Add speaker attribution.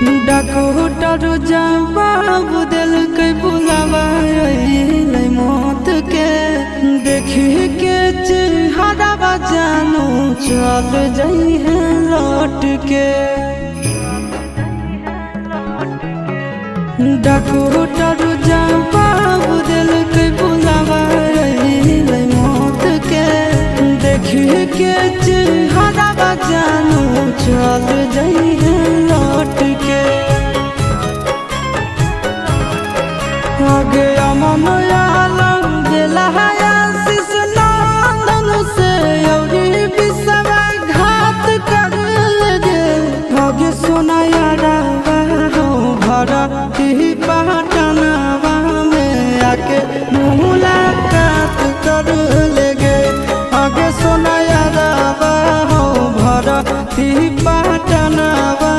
Speaker 1: Doctor जवाब दिल के बुलावा मौत के देखी के चेहरा जानू चल जाई है लौट के। डॉक्टर जवाब दिल के बुलावा मौत के देखी के चेहरा जानू चल जाई है लौट के। आगे अमन आलम दिला आशीष नंदन से औरी विश्वासघात कर लगे। आगे सोना यारा हो भरा ही पहचानवा में आके मुलाकात कर लगे। आगे सोना यारा हो भरा ही पहचानवा